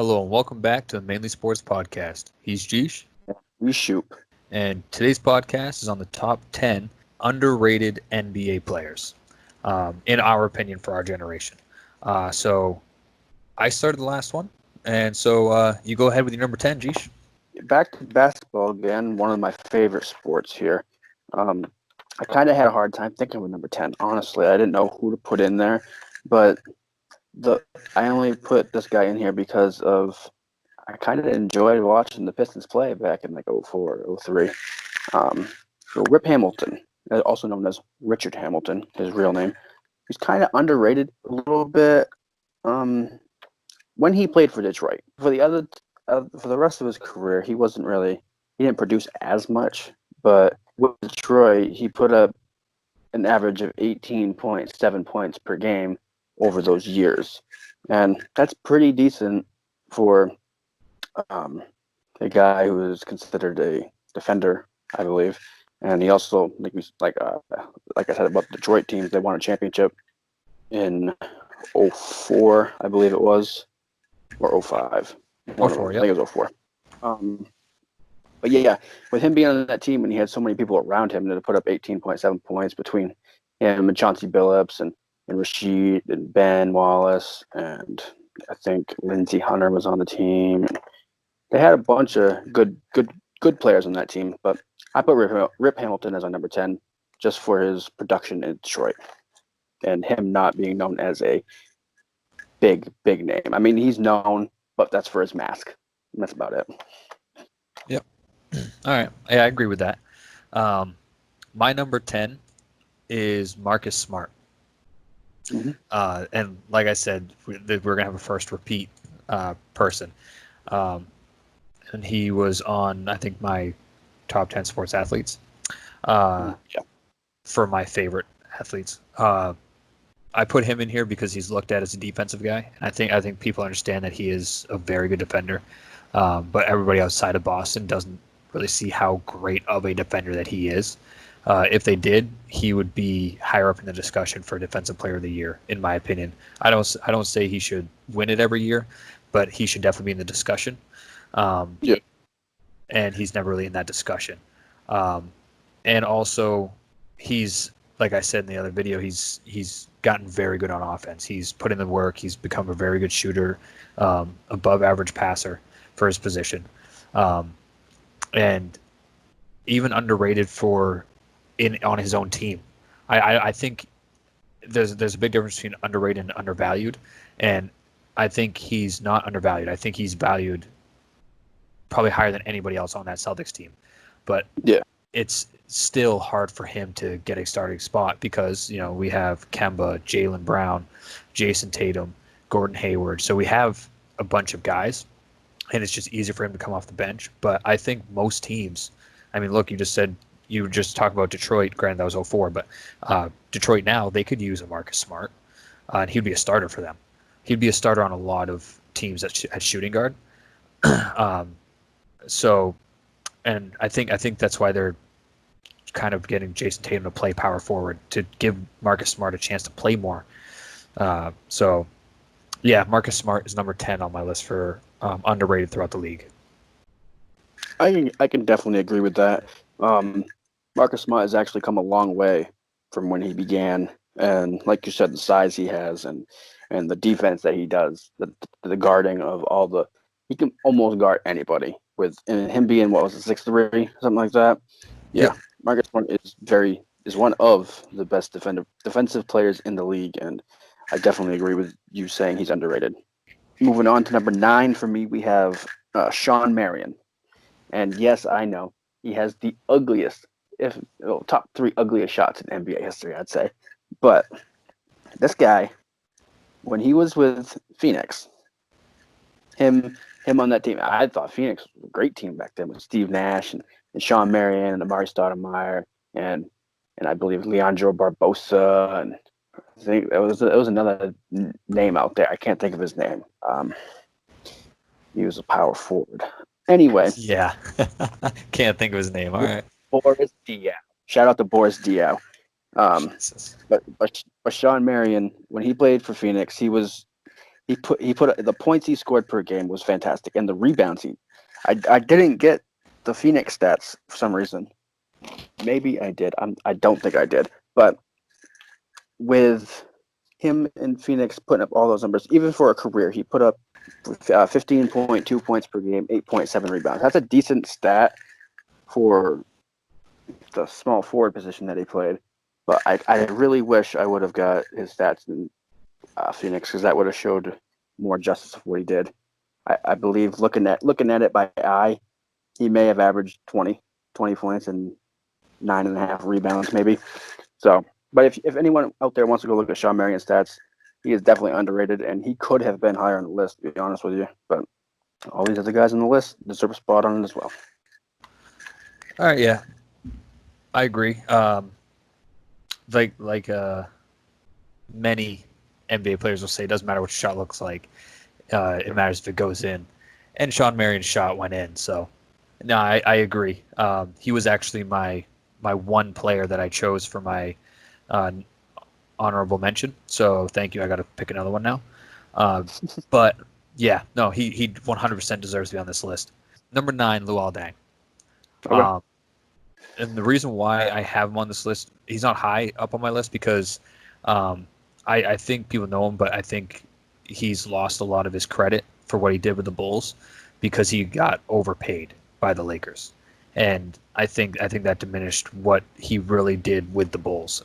Hello and welcome back to the Mainly Sports Podcast. He's Jeesh, We shoot. and today's podcast is on the top 10 underrated NBA players, in our opinion, for our generation. So I started the last one, and so you go ahead with your number 10, Jeesh. Back to basketball again, one of my favorite sports here. Um, I kind of had a hard time thinking with number 10. Honestly, I didn't know who to put in there, but the I only put this guy in here because of I kind of enjoyed watching the Pistons play back in like '04, '03. So Rip Hamilton, also known as Richard Hamilton, his real name. He's kind of underrated a little bit. Um, when he played for Detroit. For the rest of his career, he didn't produce as much. But with Detroit, he put up an average of 18.7 points per game over those years, and that's pretty decent for um, a guy who is considered a defender, I believe. And he also, like I said about the Detroit teams, they won a championship in '04, I believe it was, or '05. Or One of them. four, I yep. think it was '04. Um, but yeah, with him being on that team and he had so many people around him to put up 18.7 points between him and Chauncey Billups and Rasheed and Ben Wallace and I think Lindsey Hunter was on the team. They had a bunch of good players on that team, but I put Rip Hamilton as our number 10 just for his production in Detroit and him not being known as a big name. I mean, he's known, but that's for his mask. And that's about it. Yep. All right. Yeah, I agree with that. My number 10 is Marcus Smart. Mm-hmm. And like I said, we're going to have a first repeat person. And he was on, I think, my top 10 sports athletes Yeah. for my favorite athletes. I put him in here because he's looked at as a defensive guy. And I think people understand that he is a very good defender. But everybody outside of Boston doesn't really see how great of a defender that he is. If they did, he would be higher up in the discussion for Defensive Player of the Year, in my opinion. I don't say he should win it every year, but he should definitely be in the discussion. Yeah. And he's never really in that discussion. And also, he's, like I said in the other video, he's gotten very good on offense. He's put in the work. He's become a very good shooter, above average passer for his position, and even underrated on his own team. I think there's a big difference between underrated and undervalued, and I think he's not undervalued. I think he's valued probably higher than anybody else on that Celtics team, but Yeah. it's still hard for him to get a starting spot because we have Kemba, Jaylen Brown, Jason Tatum, Gordon Hayward, so we have a bunch of guys, and it's just easier for him to come off the bench. But I think most teams, I mean, look, you just talked about Detroit. Granted, that was '04, but Detroit now, they could use a Marcus Smart, and he'd be a starter for them. He'd be a starter on a lot of teams at shooting guard. So, and I think that's why they're kind of getting Jason Tatum to play power forward to give Marcus Smart a chance to play more. So, yeah, Marcus Smart is number 10 on my list for underrated throughout the league. I can definitely agree with that. Marcus Smart has actually come a long way from when he began, and like you said, the size he has and the defense that he does, the guarding of he can almost guard anybody with and him being what was it 6'3", something like that. Yeah, Yep. Marcus Smart is one of the best defensive players in the league, and I definitely agree with you saying he's underrated. Moving on to number 9 for me, we have Sean Marion. And yes, I know he has the ugliest, top 3 ugliest shots in NBA history, I'd say. But this guy, when he was with Phoenix, him on that team, I thought Phoenix was a great team back then with Steve Nash and Sean Marion and Amari Stoudemire and I believe Leandro Barbosa and I think it was another name out there. I can't think of his name. He was a power forward. Anyway, Yeah. Can't think of his name. All right. Boris Diaw. Shout out to Boris Diaw. Jesus. But Sean Marion, when he played for Phoenix, he was he put the points he scored per game was fantastic, and the rebounds I didn't get the Phoenix stats for some reason. Maybe I did. I don't think I did, but with him in Phoenix putting up all those numbers, even for a career, he put up 15.2 points per game, 8.7 rebounds. That's a decent stat for the small forward position that he played. But I really wish I would have got his stats in Phoenix, because that would have showed more justice of what he did. I believe looking at it by eye, he may have averaged 20 points and 9.5 rebounds maybe. So, but if anyone out there wants to go look at Shawn Marion's stats, he is definitely underrated, and he could have been higher on the list, to be honest with you. But all these other guys on the list deserve a spot on it as well. All right, yeah, I agree. Like many NBA players will say, it doesn't matter what your shot looks like. It matters if it goes in. And Shawn Marion's shot went in. So, no, I agree. He was actually my one player that I chose for my honorable mention. So thank you. I got to pick another one now. But yeah, no, he 100% deserves to be on this list. Number 9, Luol Deng. Okay. And the reason why I have him on this list, he's not high up on my list because I think people know him, but I think he's lost a lot of his credit for what he did with the Bulls because he got overpaid by the Lakers. And I think that diminished what he really did with the Bulls.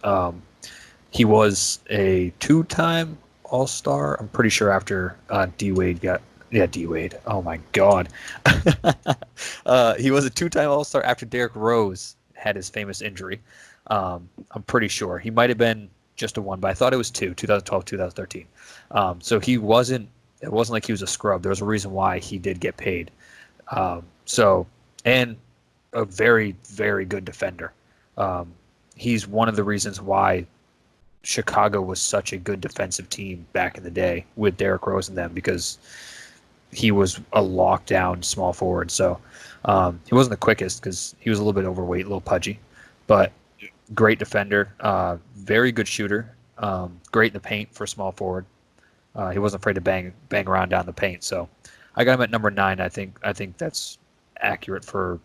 He was a 2-time All-Star. I'm pretty sure after D Wade got D Wade. Oh my God, he was a 2-time All-Star after Derrick Rose had his famous injury. I'm pretty sure he might have been just a 1, but I thought it was 2, 2012, 2013. So he wasn't. It wasn't like he was a scrub. There was a reason why he did get paid. And a very, very good defender. He's one of the reasons why Chicago was such a good defensive team back in the day with Derrick Rose and them, because he was a lockdown small forward. So he wasn't the quickest because he was a little bit overweight, a little pudgy, but great defender, very good shooter, great in the paint for a small forward. He wasn't afraid to bang around down the paint. So I got him at number 9. I think that's accurate for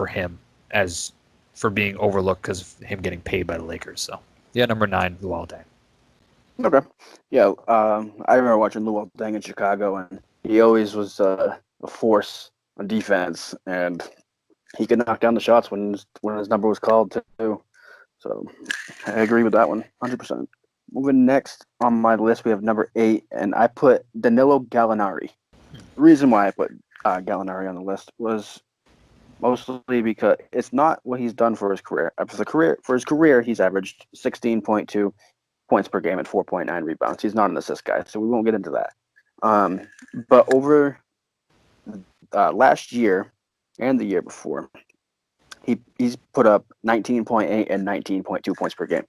him as for being overlooked because of him getting paid by the Lakers. So yeah, number 9, Luol Deng. Okay. Yeah. I remember watching Luol Deng in Chicago, and he always was a force on defense, and he could knock down the shots when his number was called too. So I agree with that one, 100%. Moving next on my list, we have number 8, and I put Danilo Gallinari. The reason why I put Gallinari on the list was mostly because it's not what he's done for his career. For his career, he's averaged 16.2 points per game and 4.9 rebounds. He's not an assist guy, so we won't get into that. But over last year and the year before, he's put up 19.8 and 19.2 points per game.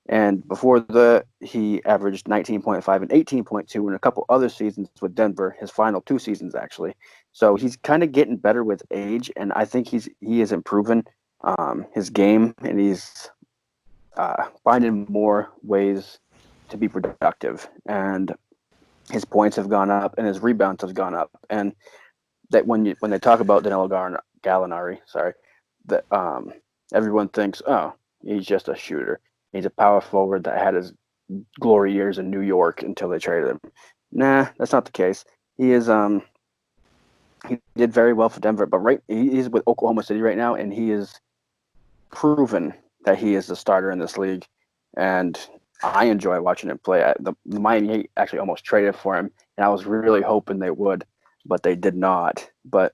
And before that, he averaged 19.5 and 18.2 in a couple other seasons with Denver, his final 2 seasons, actually. So he's kind of getting better with age, and I think he is improving his game, and he's finding more ways to be productive. And his points have gone up, and his rebounds have gone up. And that when they talk about Danilo Gallinari, that everyone thinks, oh, he's just a shooter. He's a power forward that had his glory years in New York until they traded him. Nah, that's not the case. He is he did very well for Denver, but he's with Oklahoma City right now, and he is proven that he is the starter in this league. And I enjoy watching him play. The Miami Heat actually almost traded for him, and I was really hoping they would, but they did not. But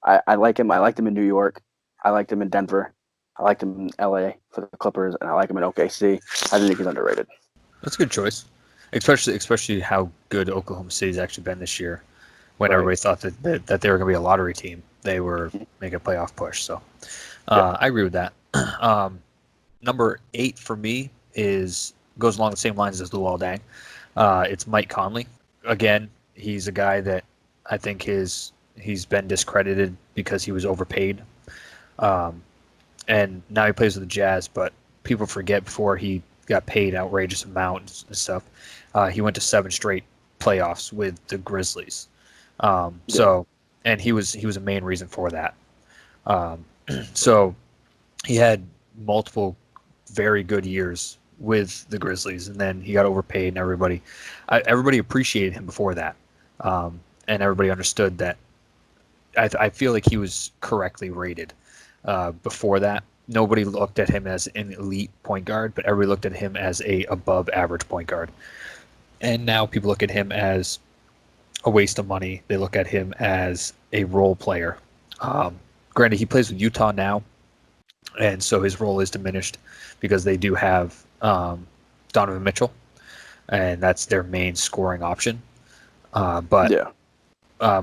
I like him. I liked him in New York. I liked him in Denver. I liked him in LA for the Clippers, and I like him in OKC. I think he's underrated. That's a good choice, especially how good Oklahoma City's actually been this year. When everybody thought that they were going to be a lottery team, they were making a playoff push. So I agree with that. Number 8 for me goes along the same lines as Luol Deng. It's Mike Conley. Again, he's a guy that I think he's been discredited because he was overpaid. And now he plays with the Jazz, but people forget before he got paid outrageous amounts and stuff. He went to 7 straight playoffs with the Grizzlies. So, and he was a main reason for that. So he had multiple very good years with the Grizzlies, and then he got overpaid, and everybody appreciated him before that, and everybody understood that. I feel like he was correctly rated before that. Nobody looked at him as an elite point guard, but everybody looked at him as a above average point guard. And now people look at him as a waste of money. They look at him as a role player. Granted, he plays with Utah now, and so his role is diminished because they do have Donovan Mitchell, and that's their main scoring option. But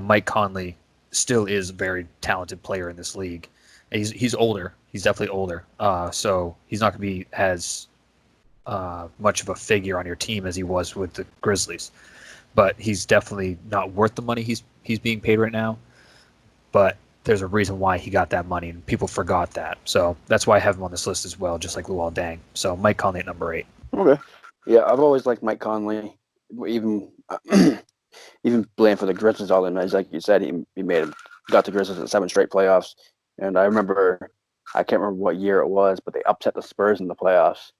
Mike Conley still is a very talented player in this league. He's older. He's definitely older. So he's not going to be as much of a figure on your team as he was with the Grizzlies. But he's definitely not worth the money he's being paid right now. But there's a reason why he got that money, and people forgot that. So that's why I have him on this list as well, just like Luol Deng. So Mike Conley at number 8. Okay. Yeah, I've always liked Mike Conley. Even playing for the Grizzlies all the time, like you said, he got the Grizzlies in 7 straight playoffs. And I can't remember what year it was, but they upset the Spurs in the playoffs.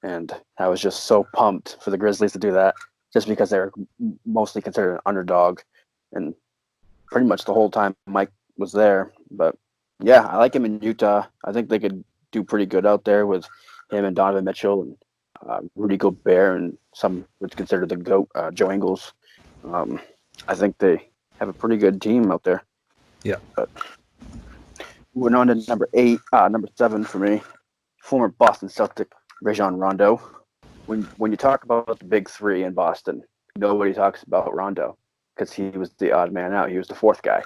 And I was just so pumped for the Grizzlies to do that, just because they were mostly considered an underdog. And pretty much the whole time Mike was there. But yeah, I like him in Utah. I think they could do pretty good out there with him and Donovan Mitchell and Rudy Gobert, and some would consider the GOAT, Joe Ingles. I think they have a pretty good team out there. Yeah. But moving on to number 7 for me, former Boston Celtic Rajon Rondo. When you talk about the big 3 in Boston, nobody talks about Rondo because he was the odd man out. He was the 4th guy.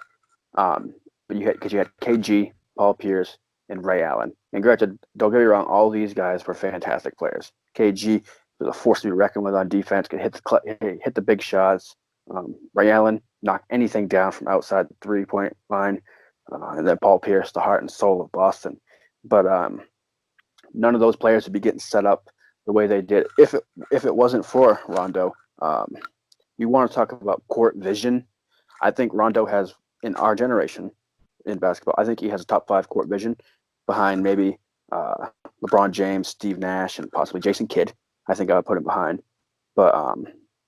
But you had KG, Paul Pierce, and Ray Allen. And granted, don't get me wrong, all these guys were fantastic players. KG was a force to be reckoned with on defense, could hit the big shots. Ray Allen knocked anything down from outside the 3-point line. And then Paul Pierce, the heart and soul of Boston. But none of those players would be getting set up the way they did if it wasn't for Rondo. You want to talk about court vision? I think Rondo has, in our generation in basketball, I think he has a top 5 court vision behind maybe LeBron James, Steve Nash, and possibly Jason Kidd. I think I would put him behind. But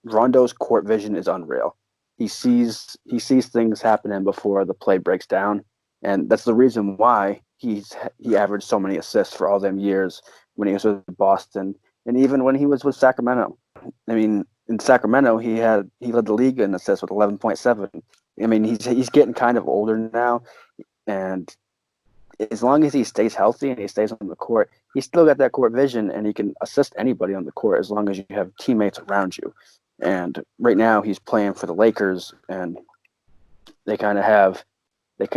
Rondo's court vision is unreal. He sees things happening before the play breaks down, and that's the reason why he averaged so many assists for all them years when he was with Boston, and even when he was with Sacramento. I mean, in Sacramento, he led the league in assists with 11.7. I mean, he's getting kind of older now, and as long as he stays healthy and he stays on the court, he's still got that court vision, and he can assist anybody on the court as long as you have teammates around you. And right now, he's playing for the Lakers, and they have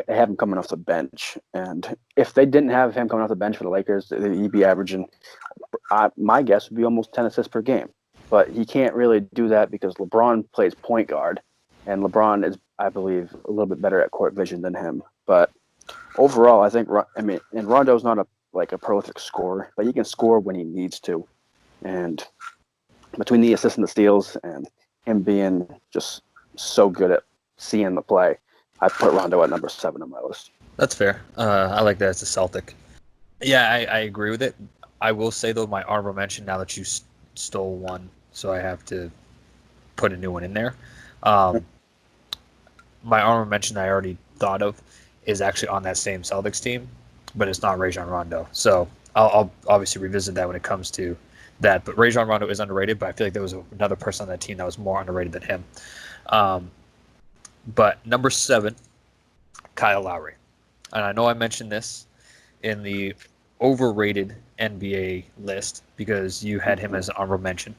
him coming off the bench. And if they didn't have him coming off the bench for the Lakers, he'd be averaging, my guess would be almost 10 assists per game. But he can't really do that because LeBron plays point guard, and LeBron is, I believe, a little bit better at court vision than him. But overall, I think, and Rondo's not a prolific scorer, but he can score when he needs to. And between the assists and the steals and him being just so good at seeing the play, I put Rondo at number 7 on my list. That's fair. I like that as a Celtic. Yeah, I agree with it. I will say, though, my honorable mention, now that you stole one, so I have to put a new one in there. My honorable mention I already thought of is actually on that same Celtics team, but it's not Rajon Rondo. So I'll obviously revisit that when it comes to that. But Rajon Rondo is underrated, but I feel like there was another person on that team that was more underrated than him. But number 7, Kyle Lowry. And I know I mentioned this in the overrated NBA list because you had him as an honorable mention,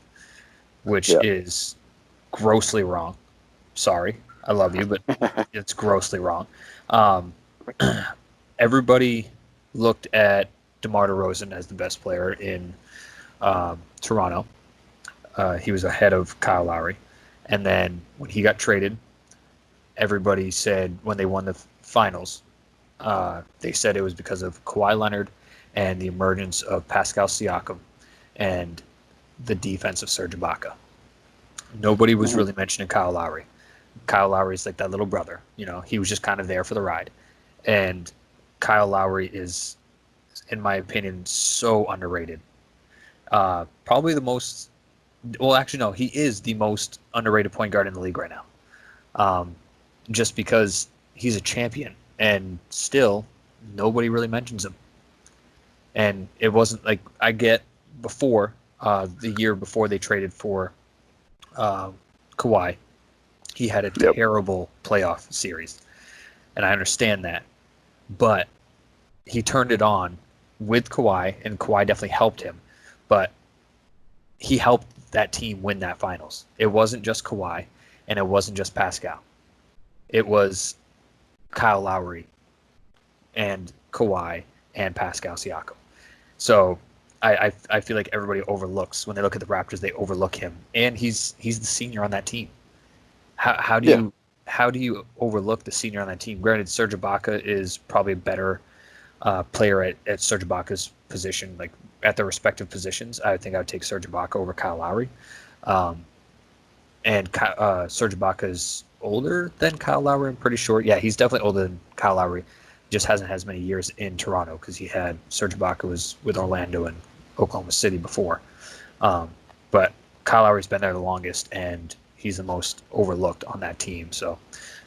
which is grossly wrong. Sorry, I love you, but it's grossly wrong. Everybody looked at DeMar DeRozan as the best player in Toronto. He was ahead of Kyle Lowry. And then when he got traded, everybody said when they won the finals, they said it was because of Kawhi Leonard and the emergence of Pascal Siakam and the defense of Serge Ibaka. Nobody was really mentioning Kyle Lowry. Kyle Lowry's like that little brother. He was just kind of there for the ride. And Kyle Lowry is, in my opinion, so underrated. Probably the most. Well, actually, no, he is the most underrated point guard in the league right now. Just because he's a champion, and still nobody really mentions him. And it wasn't like I get before the year before they traded for Kawhi, he had a terrible playoff series, and I understand that, but he turned it on with Kawhi, and Kawhi definitely helped him, but he helped that team win that finals. It wasn't just Kawhi, and it wasn't just Pascal. It was Kyle Lowry and Kawhi and Pascal Siakam. So I feel like everybody overlooks when they look at the Raptors, they overlook him, and he's the senior on that team. How do you overlook the senior on that team? Granted, Serge Ibaka is probably a better player at Serge Ibaka's position, like at their respective positions. I think I would take Serge Ibaka over Kyle Lowry. And Serge Ibaka is older than Kyle Lowry, I'm pretty sure. Yeah, he's definitely older than Kyle Lowry. Just hasn't had as many years in Toronto because Serge Ibaka was with Orlando and Oklahoma City before. But Kyle Lowry's been there the longest, and he's the most overlooked on that team. So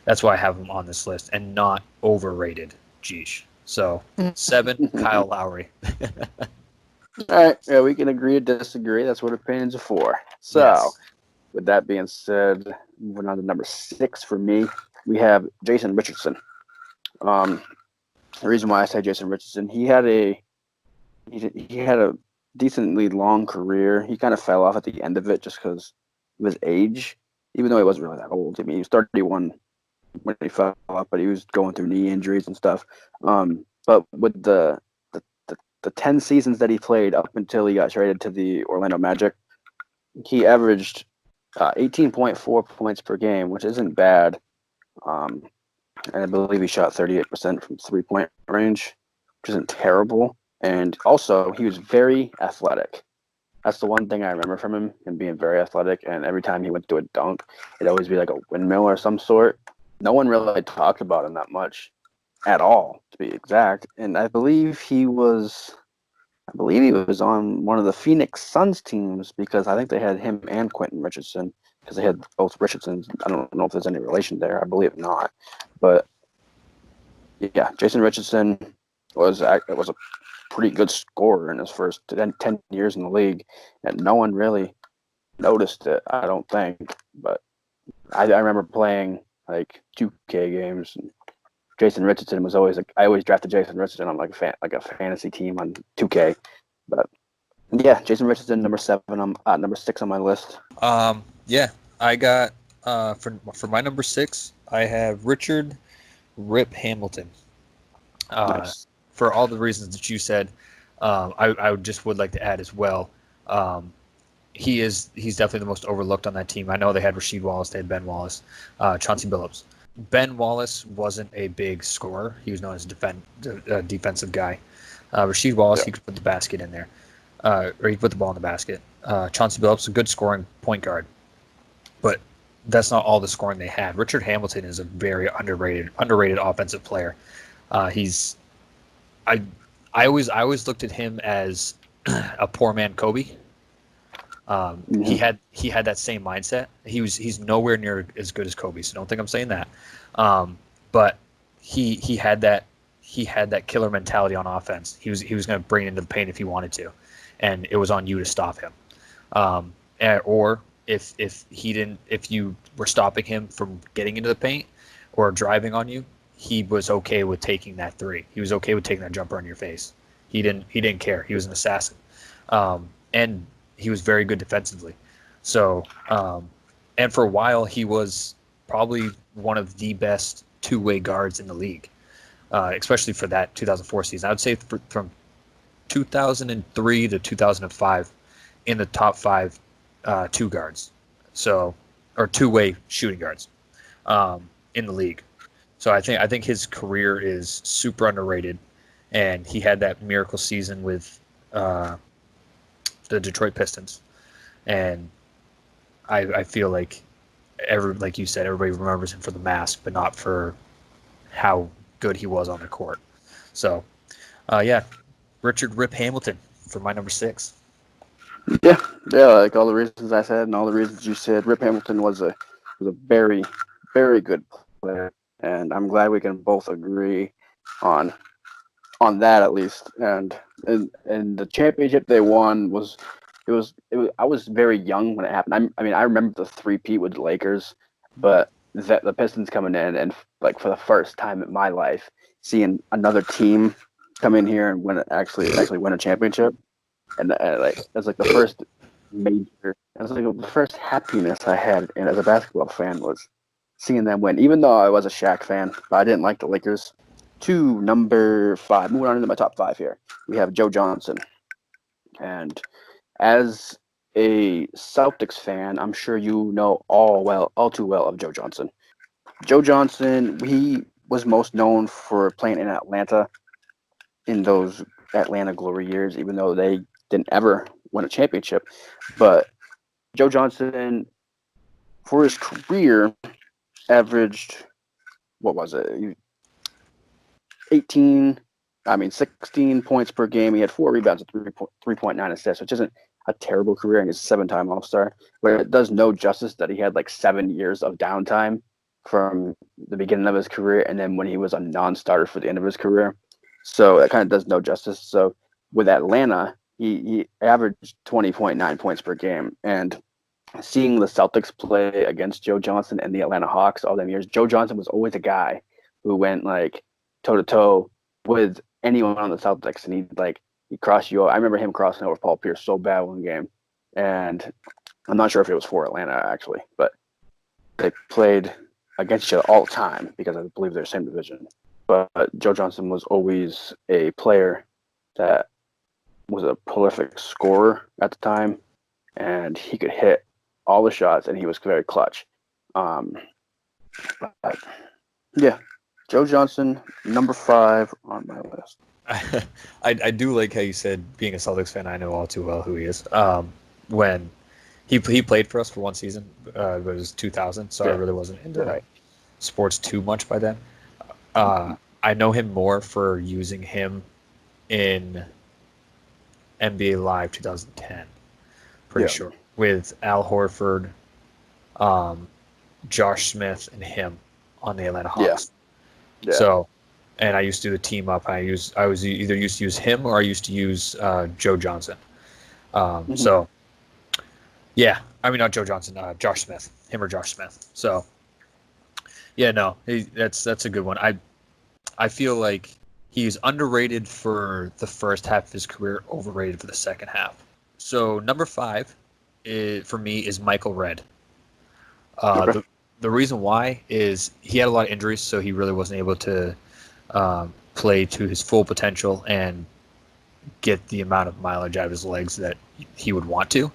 that's why I have him on this list and not overrated. Geesh. So 7, Kyle Lowry. All right. Yeah, we can agree or disagree. That's what opinions are for. So, Yes. with that being said, moving on to number 6 for me, we have Jason Richardson. The reason why I say Jason Richardson, he had a decently long career. He kind of fell off at the end of it just because of his age, even though he wasn't really that old. I mean, he was 31 when he fell off, but he was going through knee injuries and stuff. But with the 10 seasons that he played up until he got traded to the Orlando Magic, he averaged 18.4 points per game, which isn't bad. And I believe he shot 38% from 3-point range, which isn't terrible. And also, he was very athletic. That's the one thing I remember from him being very athletic. And every time he went to a dunk, it'd always be like a windmill or some sort. No one really talked about him that much at all, to be exact. And I believe he was on one of the Phoenix Suns teams because I think they had him and Quentin Richardson because they had both Richardsons. I don't know if there's any relation there. I believe not. But yeah, Jason Richardson was a pretty good scorer in his first 10 years in the league, and no one really noticed it, I don't think. But I remember playing like 2K games, and Jason Richardson was always I always drafted Jason Richardson on like a fantasy team on 2K. But yeah, Jason Richardson, number 7. I'm number 6 on my list. Yeah, I got for my number 6, I have Richard Rip Hamilton. Nice. For all the reasons that you said, I would like to add as well. He's definitely the most overlooked on that team. I know they had Rasheed Wallace, they had Ben Wallace, Chauncey Billups. Ben Wallace wasn't a big scorer. He was known as a defensive guy. Rasheed Wallace, he could put the basket in there, or he could put the ball in the basket. Chauncey Billups, a good scoring point guard, but that's not all the scoring they had. Richard Hamilton is a very underrated offensive player. I always looked at him as a poor man Kobe. He had that same mindset. He's nowhere near as good as Kobe, so don't think I'm saying that. But he had that killer mentality on offense. He was going to bring it into the paint if he wanted to, and it was on you to stop him. Or if you were stopping him from getting into the paint or driving on you, he was okay with taking that 3. He was okay with taking that jumper on your face. He didn't care. He was an assassin, and he was very good defensively. So, and for a while, he was probably one of the best two-way guards in the league, especially for that 2004 season. I would say from 2003 to 2005, in the top 5 two guards, or two-way shooting guards in the league. So I think his career is super underrated, and he had that miracle season with the Detroit Pistons, and I feel like like you said, everybody remembers him for the mask, but not for how good he was on the court. So, yeah, Richard Rip Hamilton for my number 6. Yeah, yeah, like all the reasons I said and all the reasons you said, Rip Hamilton was a very, very good player, and I'm glad we can both agree on on that at least. And the championship they won was I was very young when it happened. I mean I remember the three-peat with the Lakers, but that the Pistons coming in and like for the first time in my life seeing another team come in here and actually win a championship, and like that's like the first major. That's like the first happiness I had, and as a basketball fan, was seeing them win. Even though I was a Shaq fan, but I didn't like the Lakers. To number 5, moving on into my top 5 here, we have Joe Johnson, and as a Celtics fan, I'm sure you know all too well of Joe Johnson. Joe Johnson, he was most known for playing in Atlanta in those Atlanta glory years, even though they didn't ever win a championship. But Joe Johnson, for his career, averaged, what was it, 16 points per game. He had 4 rebounds and 3.9 assists, which isn't a terrible career, and he's a 7-time All-Star. But it does no justice that he had like 7 years of downtime from the beginning of his career and then when he was a non-starter for the end of his career. So that kind of does no justice. So with Atlanta, he averaged 20.9 points per game. And seeing the Celtics play against Joe Johnson and the Atlanta Hawks all them years, Joe Johnson was always a guy who went like toe to toe with anyone on the Celtics, and he'd cross you. I remember him crossing over Paul Pierce so bad one game, and I'm not sure if it was for Atlanta actually, but they played against each other all the time because I believe they're the same division. But Joe Johnson was always a player that was a prolific scorer at the time, and he could hit all the shots, and he was very clutch. But yeah, Joe Johnson, number 5 on my list. I do like how you said, being a Celtics fan, I know all too well who he is. When he played for us for one season, it was 2000, so I really wasn't into sports too much by then. I know him more for using him in NBA Live 2010, pretty sure, with Al Horford, Josh Smith, and him on the Atlanta Hawks. Yeah. So, and I used to do the team up. I was either used to use him or I used to use Joe Johnson. So, yeah, I mean not Joe Johnson, Josh Smith, him or Josh Smith. So, yeah, no, that's a good one. I feel like he's underrated for the first half of his career, overrated for the second half. So number 5 for me is Michael Redd. The reason why is he had a lot of injuries, so he really wasn't able to play to his full potential and get the amount of mileage out of his legs that he would want to.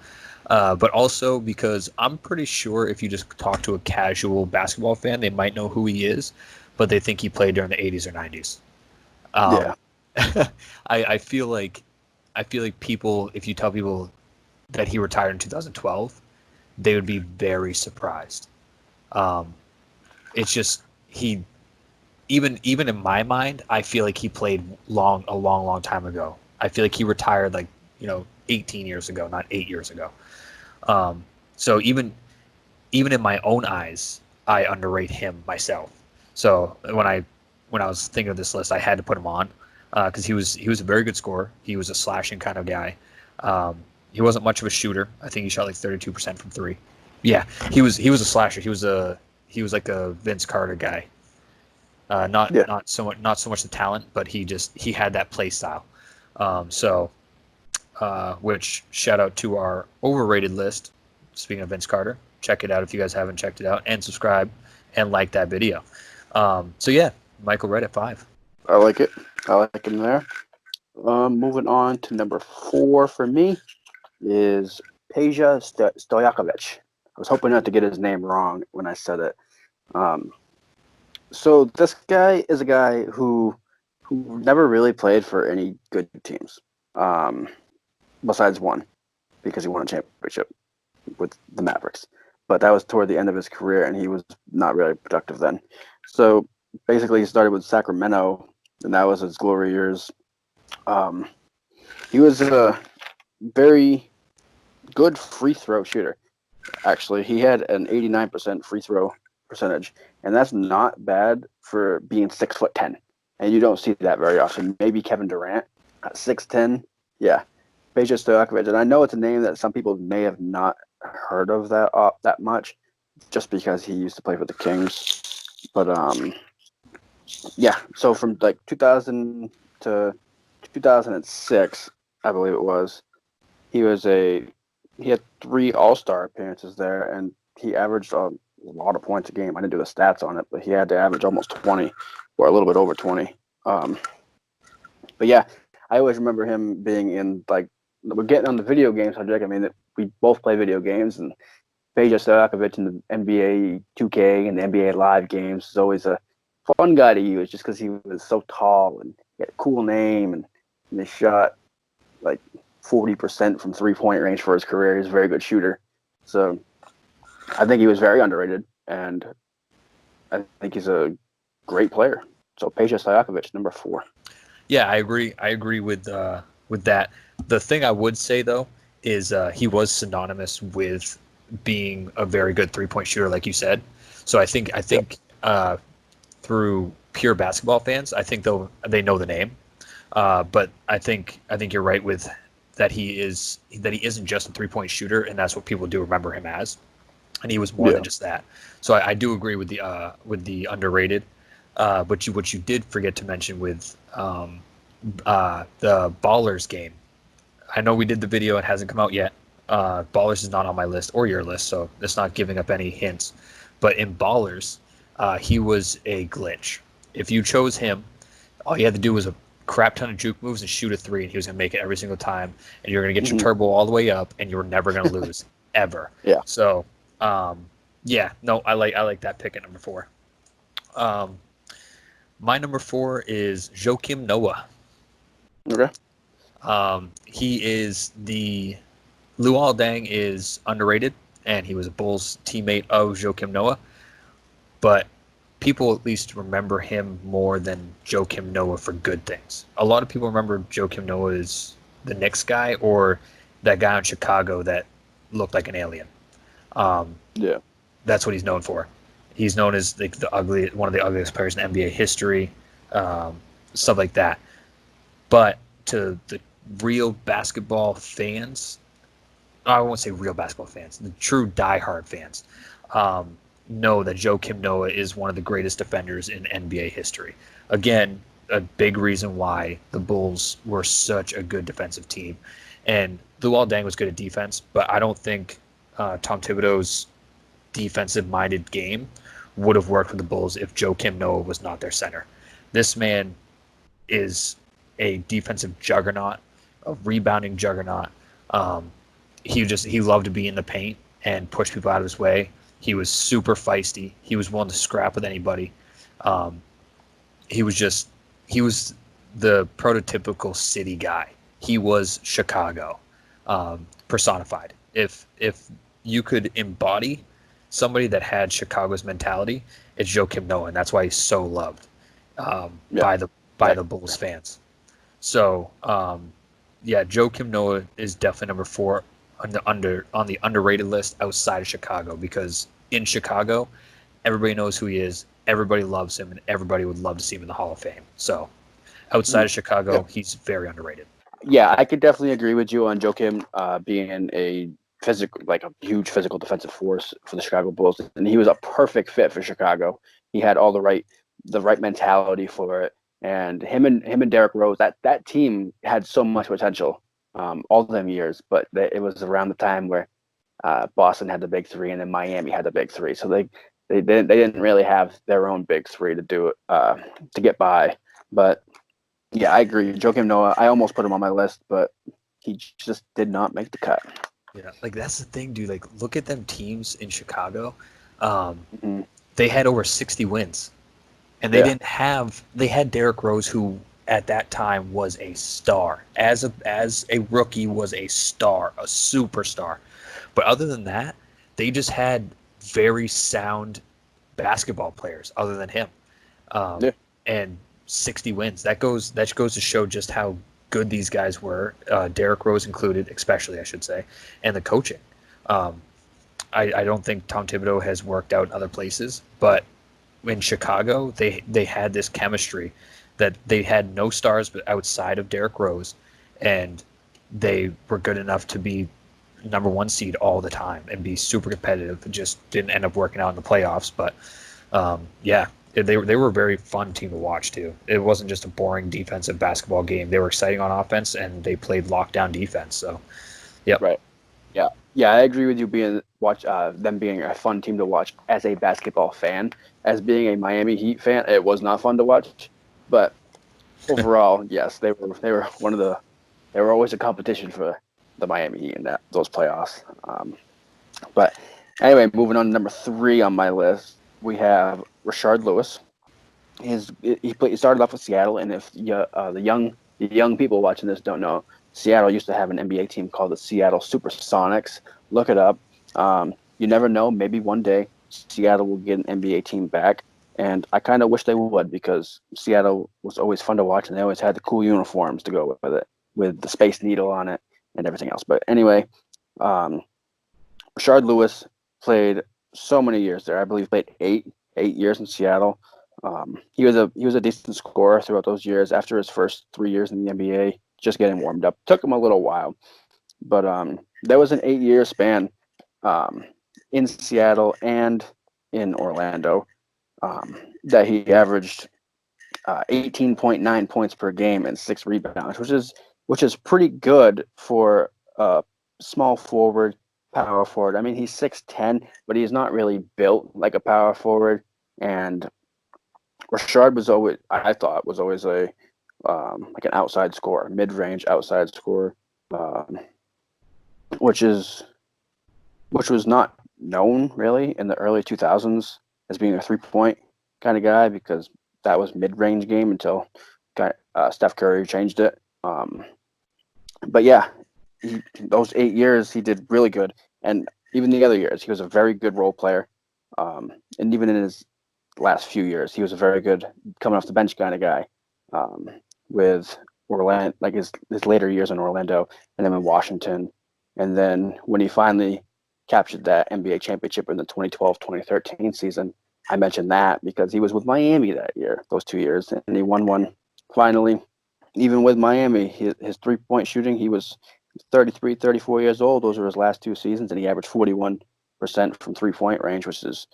But also because I'm pretty sure if you just talk to a casual basketball fan, they might know who he is, but they think he played during the 80s or 90s. I feel like people, if you tell people that he retired in 2012, they would be very surprised. It's just even in my mind, I feel like he played a long time ago. I feel like he retired 18 years ago, not 8 years ago. So even in my own eyes, I underrate him myself. So when I was thinking of this list, I had to put him on because he was a very good scorer. He was a slashing kind of guy. He wasn't much of a shooter. I think he shot like 32% from 3. Yeah, he was a slasher. He was like a Vince Carter guy. Not so much the talent, but he had that play style. Which shout out to our overrated list. Speaking of Vince Carter, check it out if you guys haven't checked it out, and subscribe and like that video. So yeah, Michael Redd at 5. I like it. I like him there. Moving on to number 4 for me is Peja Stojakovic. I was hoping not to get his name wrong when I said it. So this guy is a guy who never really played for any good teams, besides one, because he won a championship with the Mavericks. but that was toward the end of his career, and he was not really productive then. So basically, he started with Sacramento, and that was his glory years. Um, he was a very good free throw shooter. Actually, he had an 89% free throw percentage, and that's not bad for being 6'10". And you don't see that very often. Maybe Kevin Durant at 6'10". Yeah, Peja Stojakovic, and I know it's a name that some people may have not heard of that much, just because he used to play for the Kings. But yeah. So from like 2000 to 2006, I believe it was, he had 3 All-Star appearances there, and he averaged a lot of points a game. I didn't do the stats on it, but he had to average almost 20, or a little bit over 20. But yeah, I always remember him being in, like, we're getting on the video game subject. I mean, we both play video games, and Peja Stojakovic in the NBA 2K and the NBA Live games is always a fun guy to use, just because he was so tall and he had a cool name, and he shot like 40% from 3-point range for his career. He's a very good shooter. So I think he was very underrated, and I think he's a great player. So Peja Stojakovic, number 4. Yeah, I agree. I agree with that. The thing I would say though is he was synonymous with being a very good 3-point shooter, like you said. So I think through pure basketball fans, I think they know the name. But I think you're right with that he isn't just a 3-point shooter, and that's what people do remember him as. And he was more than just that. So I do agree with the underrated. But what you did forget to mention with the Ballers game. I know we did the video; it hasn't come out yet. Ballers is not on my list or your list, so it's not giving up any hints. But in Ballers, he was a glitch. If you chose him, all you had to do was a crap ton of juke moves and shoot a 3, and he was going to make it every single time. And you're going to get your turbo all the way up, and you were never going to lose ever. Yeah. So, yeah, no, I like that pick at number 4. My number 4 is Joakim Noah. Okay. He is Luol Deng is underrated, and he was a Bulls teammate of Joakim Noah. But people at least remember him more than Joakim Noah for good things. A lot of people remember Joakim Noah as the Knicks guy or that guy in Chicago that looked like an alien. Yeah. That's what he's known for. He's known as like one of the ugliest players in NBA history, stuff like that. But to the real basketball fans, I won't say real basketball fans, the true diehard fans, know that Joakim Noah is one of the greatest defenders in NBA history. Again, a big reason why the Bulls were such a good defensive team. And Luol Deng was good at defense, but I don't think Tom Thibodeau's defensive-minded game would have worked with the Bulls if Joakim Noah was not their center. This man is a defensive juggernaut, a rebounding juggernaut. He loved to be in the paint and push people out of his way. He was super feisty. He was willing to scrap with anybody. He was the prototypical city guy. He was Chicago personified. If you could embody somebody that had Chicago's mentality, it's Joakim Noah, and that's why he's so loved by the Bulls fans. So Joakim Noah is definitely number 4 on the underrated list outside of Chicago, because in Chicago, everybody knows who he is, everybody loves him, and everybody would love to see him in the Hall of Fame. So outside of Chicago, he's very underrated. Yeah, I could definitely agree with you on Joakim being a huge physical defensive force for the Chicago Bulls, and he was a perfect fit for Chicago. He had all the right mentality for it, and him and Derrick Rose, that team had so much potential all them years, but it was around the time where Boston had the big 3 and then Miami had the big 3, so they didn't really have their own big 3 to do it to get by. But yeah, I agree. Joakim Noah, I almost put him on my list, but he just did not make the cut. Yeah, like that's the thing, dude. Like, look at them teams in Chicago. Mm-hmm. They had over 60 wins, and they had Derrick Rose, who at that time was a star. As a rookie, was a star, a superstar. But other than that, they just had very sound basketball players other than him. Yeah. And 60 wins. That goes to show just how good these guys were, Derrick Rose included, especially, I should say, and the coaching. I don't think Tom Thibodeau has worked out in other places, but in Chicago, they had this chemistry that they had no stars but outside of Derrick Rose, and they were good enough to be number one seed all the time and be super competitive. It just didn't end up working out in the playoffs, but yeah, they were a very fun team to watch too. It wasn't just a boring defensive basketball game. They were exciting on offense and they played lockdown defense. So, yep. Right. Yeah. Yeah, I agree with you them being a fun team to watch as a basketball fan. As being a Miami Heat fan, it was not fun to watch. But overall, yes, they were always a competition for the Miami Heat in those playoffs. But anyway, moving on to number 3 on my list, we have Rashard Lewis. He started off with Seattle, and if the young people watching this don't know, Seattle used to have an NBA team called the Seattle Supersonics. Look it up. You never know. Maybe one day Seattle will get an NBA team back, and I kind of wish they would, because Seattle was always fun to watch, and they always had the cool uniforms to go with it, with the Space Needle on it and everything else. But anyway, Rashard Lewis played so many years there. I believe played eight years in Seattle. He was a decent scorer throughout those years. After his first 3 years in the NBA, just getting warmed up, took him a little while, but there was an 8-year span in Seattle and in Orlando that he averaged 18.9 points per game and 6 rebounds, which is pretty good for a small forward, power forward. I mean, he's 6'10", but he's not really built like a power forward. And Rashard I thought was always a like an outside scorer, mid-range outside scorer, which was not known really in the early 2000s as being a 3-point kind of guy, because that was mid-range game until Steph Curry changed it. But yeah, those 8 years he did really good, and even the other years he was a very good role player. And even in his last few years, he was a very good coming off the bench kind of guy. With Orlando, like his later years in Orlando, and then in Washington, and then when he finally captured that NBA championship in the 2012-2013 season, I mentioned that because he was with Miami that year, those 2 years, and he won one finally. Even with Miami, his 3-point shooting, he was 33, 34 years old. Those were his last 2 seasons, and he averaged 41% from 3-point range, which is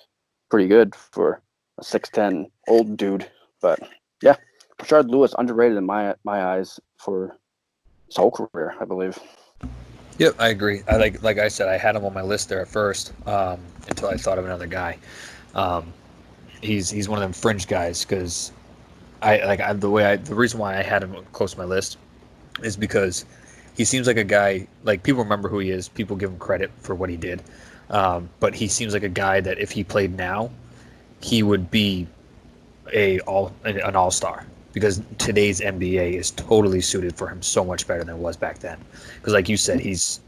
pretty good for a 6'10" old dude. But yeah, Rashard Lewis underrated in my eyes for his whole career, I believe. Yep, I agree. I like I said, I had him on my list there at first until I thought of another guy. He's one of them fringe guys because the reason why I had him close to my list is because he seems like a guy, like, people remember who he is, people give him credit for what he did, but he seems like a guy that if he played now, he would be an all-star, because today's NBA is totally suited for him so much better than it was back then. Because like you said, he's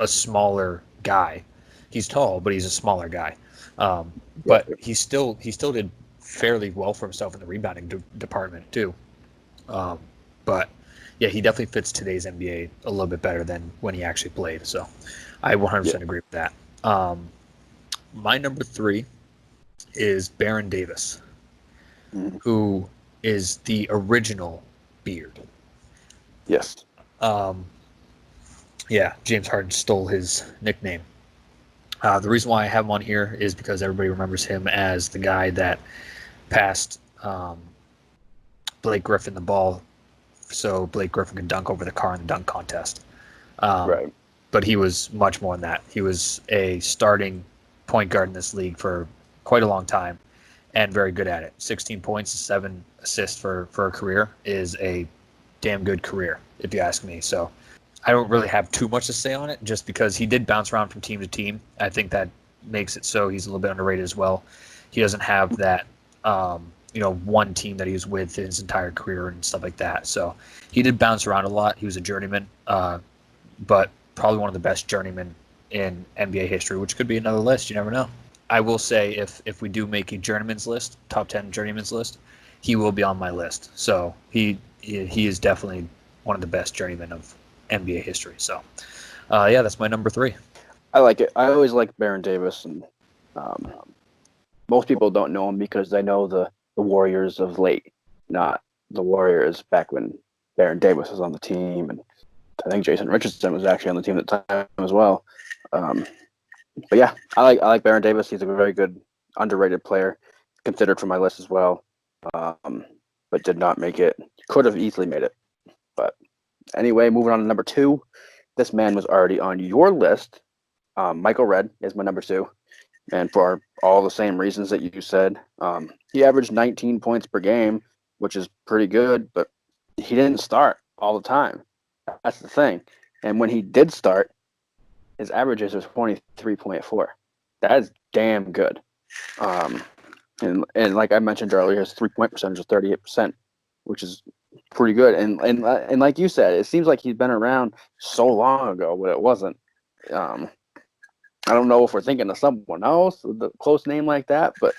a smaller guy. He's tall, but he's a smaller guy. But he still did fairly well for himself in the rebounding department too. But yeah, he definitely fits today's NBA a little bit better than when he actually played. So I 100% agree with that. My number 3 is Baron Davis, who is the original Beard. Yes. Yeah, James Harden stole his nickname. The reason why I have him on here is because everybody remembers him as the guy that passed Blake Griffin the ball so Blake Griffin could dunk over the car in the dunk contest. Right. But he was much more than that. He was a starting point guard in this league for quite a long time and very good at it. 16 points, 7 assists for a career is a damn good career, if you ask me. So I don't really have too much to say on it, just because he did bounce around from team to team. I think that makes it so he's a little bit underrated as well. He doesn't have that, one team that he was with his entire career and stuff like that. So he did bounce around a lot. He was a journeyman, but probably one of the best journeymen in NBA history, which could be another list. You never know. I will say if we do make a journeyman's list, top 10 journeyman's list, he will be on my list. So he is definitely one of the best journeymen of NBA history. So yeah, that's my number 3. I like it. I always like Baron Davis, and um, most people don't know him because they know the Warriors of late, not the Warriors back when Baron Davis was on the team, and I think Jason Richardson was actually on the team at the time as well. But yeah, I like Baron Davis. He's a very good, underrated player, considered for my list as well, but did not make it. Could have easily made it, but anyway, moving on to number 2. This man was already on your list. Michael Redd is my number 2, and for all the same reasons that you said. He averaged 19 points per game, which is pretty good, but he didn't start all the time. That's the thing. And when he did start, his averages was 23.4. That is damn good. And like I mentioned earlier, his 3-point percentage is 38%, which is pretty good. And like you said, it seems like he's been around so long ago, but it wasn't. I don't know if we're thinking of someone else with a close name like that, but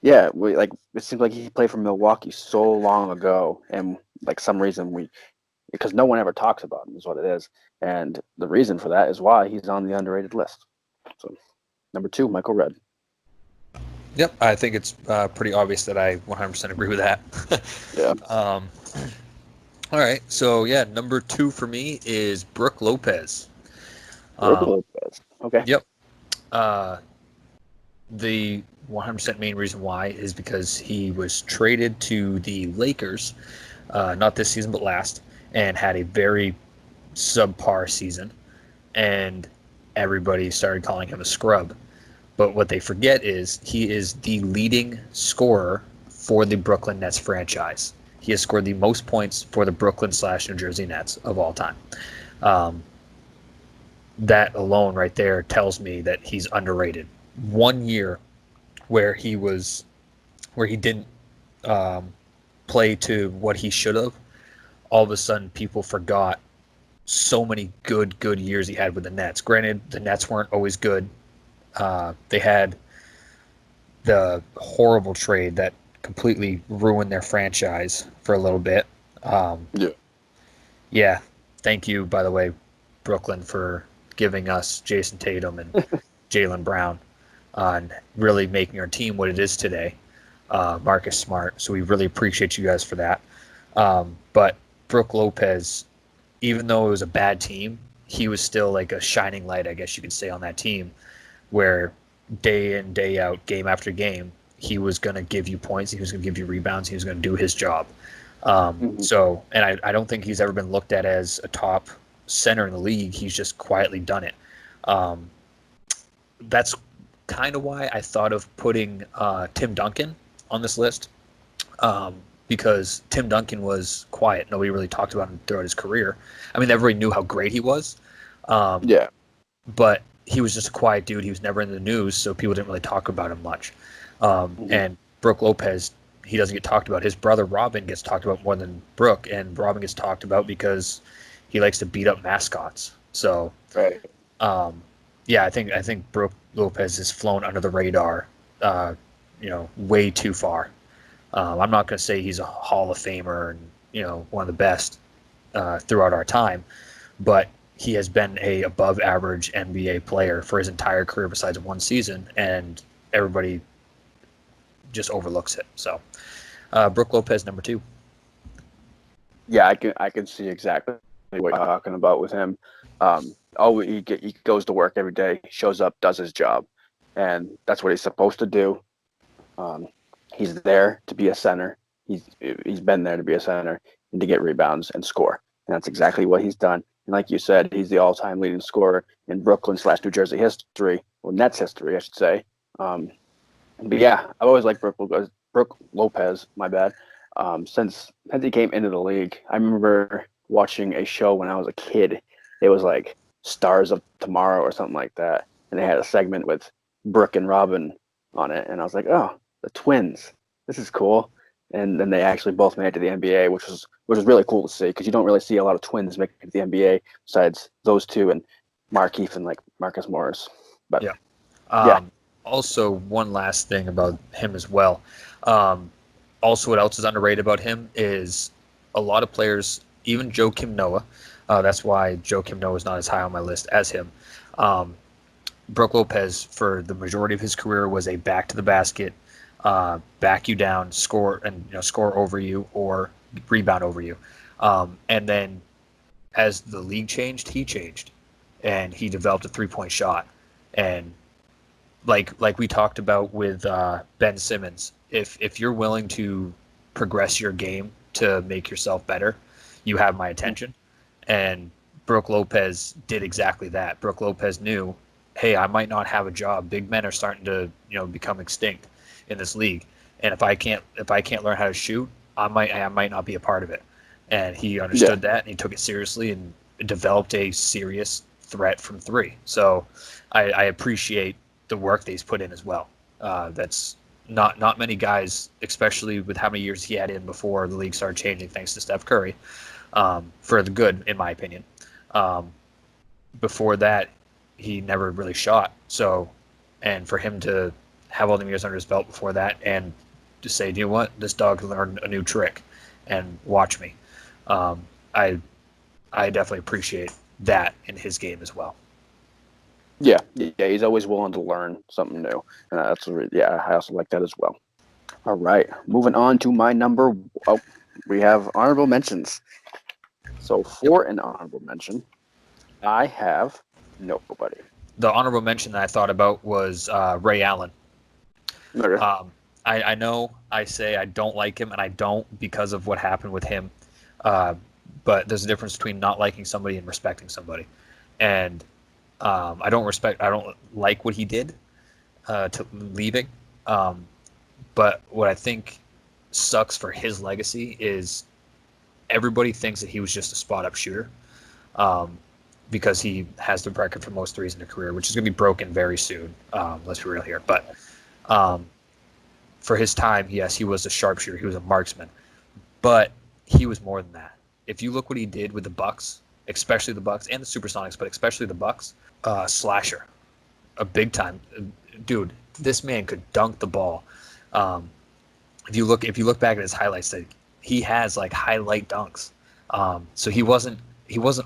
yeah, it seems like he played for Milwaukee so long ago, and like some reason because no one ever talks about him is what it is, and the reason for that is why he's on the underrated list. So, number 2, Michael Redd. Yep, I think it's pretty obvious that I 100% agree with that. Yeah. All right, so yeah, number 2 for me is Brook Lopez. Brook Lopez. Okay. Yep. The 100% main reason why is because he was traded to the Lakers, not this season but last, and had a very subpar season, and everybody started calling him a scrub. But what they forget is he is the leading scorer for the Brooklyn Nets franchise. He has scored the most points for the Brooklyn/New Jersey Nets of all time. That alone right there tells me that he's underrated. 1 year where he didn't play to what he should have, all of a sudden people forgot so many good years he had with the Nets. Granted, the Nets weren't always good. They had the horrible trade that completely ruined their franchise for a little bit. Yeah. Thank you, by the way, Brooklyn, for giving us Jason Tatum and Jaylen Brown and really making our team what it is today. Marcus Smart. So we really appreciate you guys for that. But Brook Lopez, even though it was a bad team, he was still like a shining light, I guess you could say, on that team, where day in, day out, game after game, he was going to give you points, he was going to give you rebounds, he was going to do his job. So, and I don't think he's ever been looked at as a top center in the league. He's just quietly done it. That's kind of why I thought of putting Tim Duncan on this list, because Tim Duncan was quiet. Nobody really talked about him throughout his career. I mean, everybody knew how great he was. But he was just a quiet dude. He was never in the news, so people didn't really talk about him much. And Brook Lopez, he doesn't get talked about. His brother Robin gets talked about more than Brook, and Robin gets talked about because he likes to beat up mascots. So, Right. Yeah, I think Brook Lopez has flown under the radar, way too far. I'm not going to say he's a Hall of Famer and one of the best throughout our time, but he has been a above average NBA player for his entire career besides one season, and everybody just overlooks it. So, Brook Lopez, number 2. Yeah, I can see exactly what you're talking about with him. He goes to work every day, shows up, does his job, and that's what he's supposed to do. He's there to be a center. He's been there to be a center and to get rebounds and score, and that's exactly what he's done. And like you said, he's the all-time leading scorer in Brooklyn/New Jersey history, or Nets history, I should say. But yeah, I've always liked Brook Lopez. My bad. Since he came into the league, I remember watching a show when I was a kid. It was like Stars of Tomorrow or something like that, and they had a segment with Brook and Robin on it, and I was like, oh, the twins. This is cool. And then they actually both made it to the NBA, which was really cool to see because you don't really see a lot of twins make it to the NBA besides those two and Markeith and like Marcus Morris. But Yeah. yeah, Also, one last thing about him as well. Um, Also, what else is underrated about him is a lot of players, even Joakim Noah. That's why Joakim Noah is not as high on my list as him. Um, Brooke Lopez, for the majority of his career, was a back to the basket, back you down, score and score over you or rebound over you. And then as the league changed, he changed, and he developed a 3-point shot. And like we talked about with Ben Simmons, if you're willing to progress your game to make yourself better, you have my attention. And Brooke Lopez did exactly that. Brooke Lopez knew, hey, I might not have a job. Big men are starting to become extinct in this league, and if I can't learn how to shoot, I might not be a part of it. And he yeah, understood that, and he took it seriously and developed a serious threat from three. So I appreciate the work that he's put in as well. That's not many guys, especially with how many years he had in before the league started changing, thanks to Steph Curry, for the good, in my opinion. Um, Before that, he never really shot. So, and for him to have all the years under his belt before that, and to say, you know what, this dog learned a new trick, and watch me. Um, I I definitely appreciate that in his game as well. yeah. He's always willing to learn something new, and yeah. I also like that as well. All right, moving on to my number. Oh, we have honorable mentions. So Yep. for an honorable mention, I have nobody. The honorable mention that I thought about was Ray Allen. Okay. Um, I know I say I don't like him, and I don't because of what happened with him. Uh, but there's a difference between not liking somebody and respecting somebody. And I don't like what he did to leaving. Um, but what I think sucks for his legacy is everybody thinks that he was just a spot up shooter, um, because he has the record for most threes in a career, which is going to be broken very soon. Let's be real here. But um, for his time, yes, he was a sharpshooter. He was a marksman, but he was more than that. If you look what he did with the Bucks, especially the Bucks and the Supersonics, but especially the Bucks, slasher, a big time dude. This man could dunk the ball. Um, if you look back at his highlights, that he has like highlight dunks. So he wasn't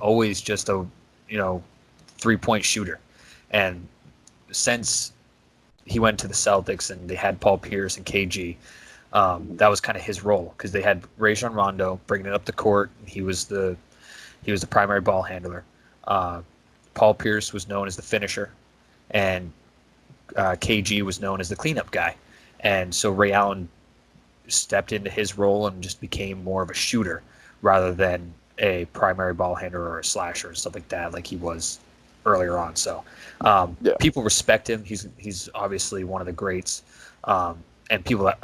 always just a 3-point shooter. And since he went to the Celtics and they had Paul Pierce and KG, that was kind of his role because they had Rajon Rondo bringing it up the court. He was the primary ball handler. Uh, Paul Pierce was known as the finisher, and KG was known as the cleanup guy. And so Ray Allen stepped into his role and just became more of a shooter rather than a primary ball handler or a slasher and stuff like that, like he was earlier on. So Yeah, people respect him. He's obviously one of the greats, and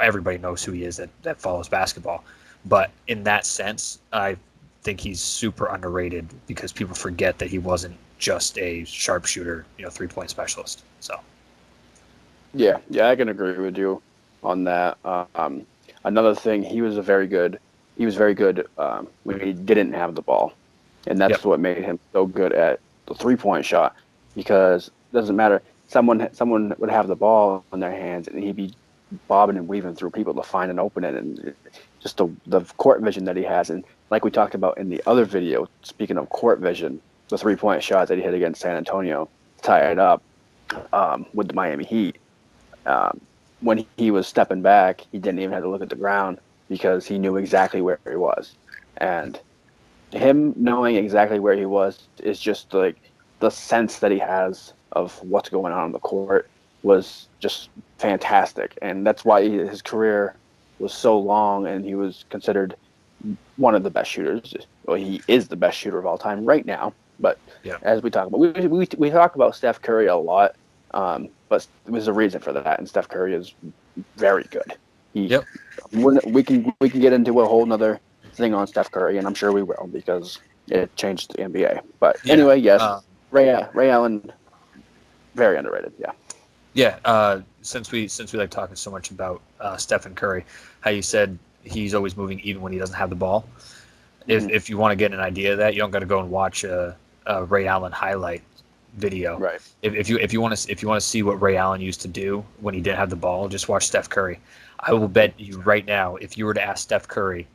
everybody knows who he is that follows basketball. But in that sense, I think he's super underrated because people forget that he wasn't just a sharpshooter, 3-point specialist. So yeah. I can agree with you on that. Another thing, He was very good when he didn't have the ball, and yep, that's what made him so good at the 3-point shot. Because it doesn't matter, someone would have the ball in their hands, and he'd be bobbing and weaving through people to find an opening, and just the court vision that he has. And like we talked about in the other video, speaking of court vision, the 3-point shot that he hit against San Antonio to tie it up with the Miami Heat. Um, when he was stepping back, he didn't even have to look at the ground because he knew exactly where he was. And him knowing exactly where he was is just like the sense that he has of what's going on the court was just fantastic. And that's why his career was so long and he was considered one of the best shooters. Well, he is the best shooter of all time right now. But yep, as we talk about, we talk about Steph Curry a lot, but there's a reason for that. And Steph Curry is very good. He, yep, we can get into a whole nother thing on Steph Curry, and I'm sure we will because it changed the NBA. But yeah. anyway, yes, Ray Allen, very underrated. Yeah. Yeah, since we like talking so much about Stephen Curry, how you said he's always moving even when he doesn't have the ball. If Mhm. if you want to get an idea of that, you don't got to go and watch a Ray Allen highlight. video. Right. If you want to see what Ray Allen used to do when he didn't have the ball, just watch Steph Curry. I will bet you right now, if you were to ask Steph Curry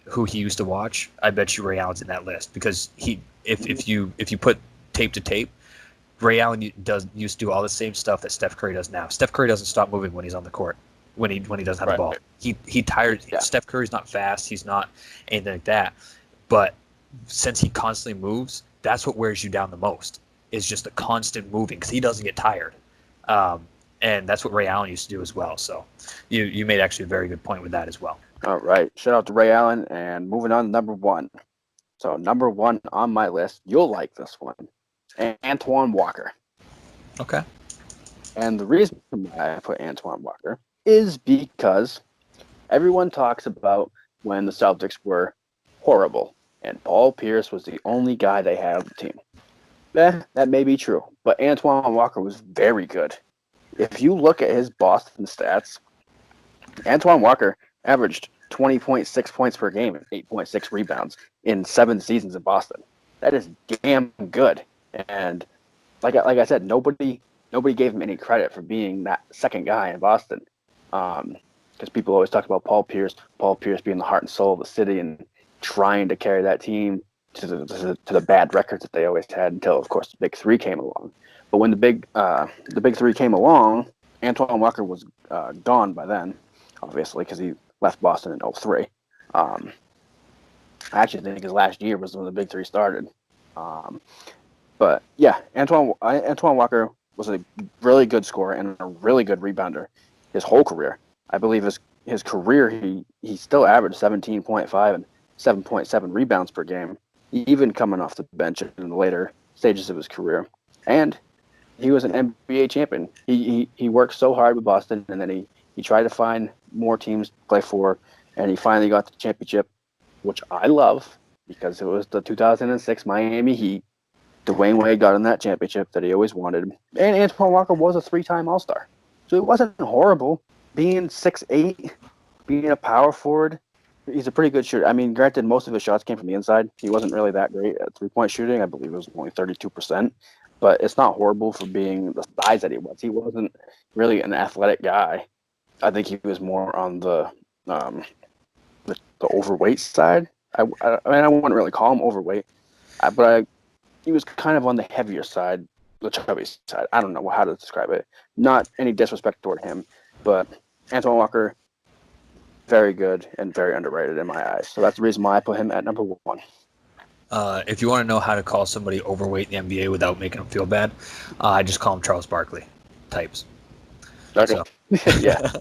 who he used to watch, I bet you Ray Allen's in that list because if you put tape to tape, Ray Allen used to do all the same stuff that Steph Curry does now. Steph Curry doesn't stop moving when he's on the court. When he doesn't have the ball, he tired. Yeah. Steph Curry's not fast. He's not anything like that. But since he constantly moves, that's what wears you down the most. Is just the constant moving because he doesn't get tired. And that's what Ray Allen used to do as well. So you made actually a very good point with that as well. All right. Shout out to Ray Allen. And moving on to number 1. So number 1 on my list, you'll like this one, Antoine Walker. Okay. And the reason why I put Antoine Walker is because everyone talks about when the Celtics were horrible and Paul Pierce was the only guy they had on the team. That may be true, but Antoine Walker was very good. If you look at his Boston stats, Antoine Walker averaged 20.6 points per game and 8.6 rebounds in 7 seasons in Boston. That is damn good. And like I said, nobody gave him any credit for being that second guy in Boston. Because people always talk about Paul Pierce being the heart and soul of the city and trying to carry that team to the bad records that they always had until, of course, the Big Three came along. But when the Big Three came along, Antoine Walker was gone by then, obviously, because he left Boston in 2003. I actually think his last year was when the Big Three started. But yeah, Antoine Walker was a really good scorer and a really good rebounder his whole career. I believe his career he still averaged 17.5 and 7.7 rebounds per game, even coming off the bench in the later stages of his career. And he was an NBA champion. He worked so hard with Boston, and then he tried to find more teams to play for, and he finally got the championship, which I love because it was the 2006 Miami Heat. Dwayne Wade got him that championship that he always wanted. And Antoine Walker was a 3-time All-Star. So it wasn't horrible. Being 6'8", being a power forward, he's a pretty good shooter. I mean, granted, most of his shots came from the inside. He wasn't really that great at three-point shooting. I believe it was only 32%. But it's not horrible for being the size that he was. He wasn't really an athletic guy. I think he was more on the overweight side. I mean, I wouldn't really call him overweight, but he was kind of on the heavier side, the chubby side. I don't know how to describe it. Not any disrespect toward him, but Antoine Walker, very good and very underrated in my eyes. So that's the reason why I put him at number 1. If you want to know how to call somebody overweight in the NBA without making them feel bad, I just call them Charles Barkley types. Okay. So. Yeah.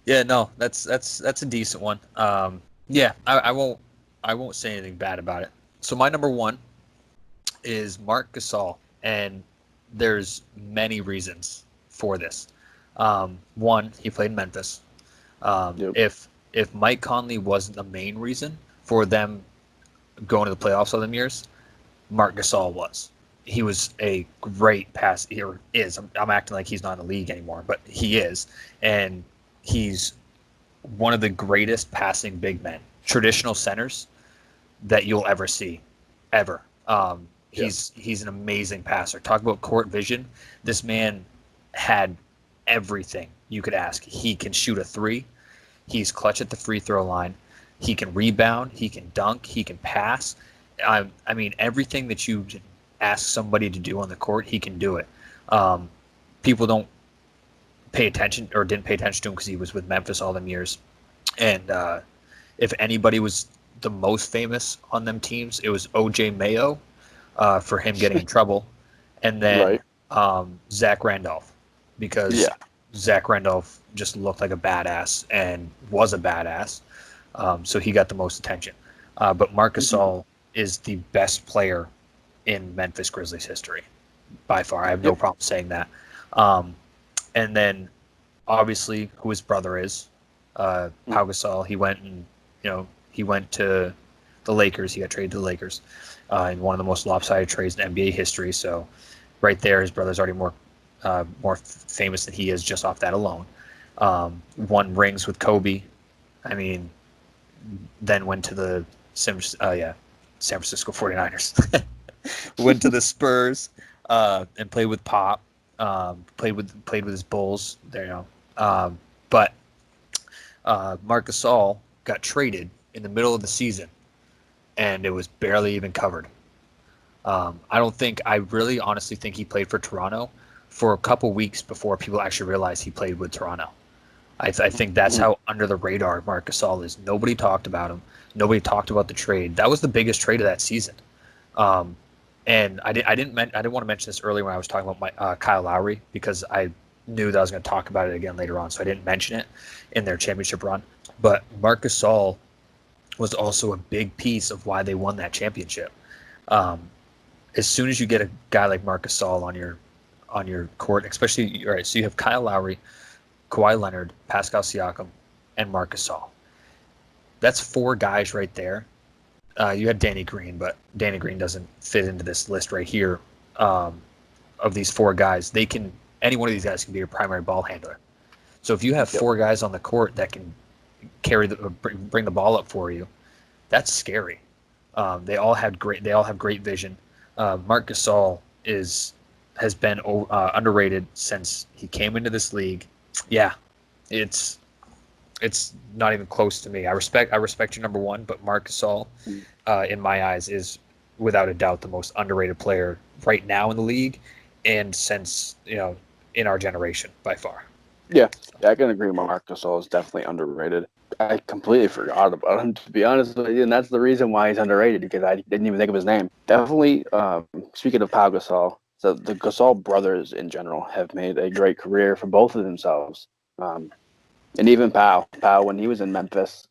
Yeah, no, that's a decent one. Yeah, I won't say anything bad about it. So my number 1 is Marc Gasol, and there's many reasons for this. One, he played in Memphis. Yep. If Mike Conley wasn't the main reason for them going to the playoffs all them years, Marc Gasol was. He was a great pass. Here is. I'm acting like he's not in the league anymore, but he is, and he's one of the greatest passing big men, traditional centers that you'll ever see, ever. He's an amazing passer. Talk about court vision. This man had everything you could ask. He can shoot a 3. He's clutch at the free throw line. He can rebound. He can dunk. He can pass. I mean, everything that you ask somebody to do on the court, he can do it. People don't pay attention or didn't pay attention to him because he was with Memphis all them years. And if anybody was the most famous on them teams, it was O.J. Mayo for him getting in trouble. And then Zach Randolph, because Zach Randolph just looked like a badass and was a badass. So he got the most attention. But Marc Gasol is the best player in Memphis Grizzlies history by far. I have no problem saying that. And then obviously who his brother is, Pau Gasol. He went to the Lakers. He got traded to the Lakers in one of the most lopsided trades in NBA history. So right there, his brother's already more famous than he is just off that alone. Won rings with Kobe. I mean, then went to the San Francisco 49ers. Went to the Spurs and played with Pop. Played with his Bulls. There you go. But Marc Gasol got traded in the middle of the season, and it was barely even covered. I really honestly think he played for Toronto for a couple weeks before people actually realized he played with Toronto. I think that's how under the radar Marc Gasol is. Nobody talked about him. Nobody talked about the trade. That was the biggest trade of that season. And I didn't want to mention this earlier when I was talking about Kyle Lowry, because I knew that I was going to talk about it again later on, so I didn't mention it in their championship run. But Marc Gasol was also a big piece of why they won that championship. As soon as you get a guy like Marc Gasol on your court, especially, all right, so you have Kyle Lowry, Kawhi Leonard, Pascal Siakam, and Marc Gasol. That's 4 guys right there. You had Danny Green, but Danny Green doesn't fit into this list right here. Of these 4 guys, any one of these guys can be your primary ball handler. So if you have 4 guys on the court that can bring the ball up for you, that's scary. They all have great vision. Marc Gasol has been underrated since he came into this league. Yeah, it's not even close to me. I respect your number 1, but Marc Gasol, in my eyes, is without a doubt the most underrated player right now in the league, and since in our generation by far. Yeah, I can agree. Marc Gasol is definitely underrated. I completely forgot about him, to be honest with you, and that's the reason why he's underrated, because I didn't even think of his name. Definitely, speaking of Pau Gasol, so the Gasol brothers in general have made a great career for both of themselves. And even Pau, when he was in Memphis,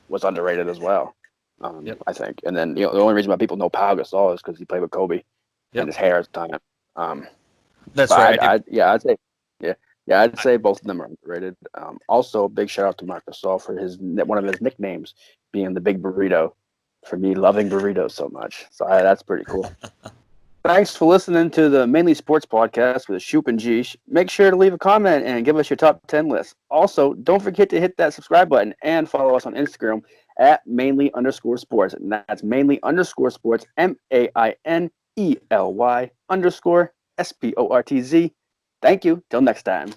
was underrated as well, I think. And then the only reason why people know Pau Gasol is because he played with Kobe, and his hair at the time. That's right. I'd say both of them are underrated. Also, big shout out to Marc Gasol for one of his nicknames being the Big Burrito. For me, loving burritos so much, so that's pretty cool. Thanks for listening to the Mainly Sports Podcast with Shoop and Geesh. Make sure to leave a comment and give us your top 10 list. Also, don't forget to hit that subscribe button and follow us on Instagram at mainly_sports. And that's mainly_sports, MAINELY_SPORTZ. Thank you. Till next time.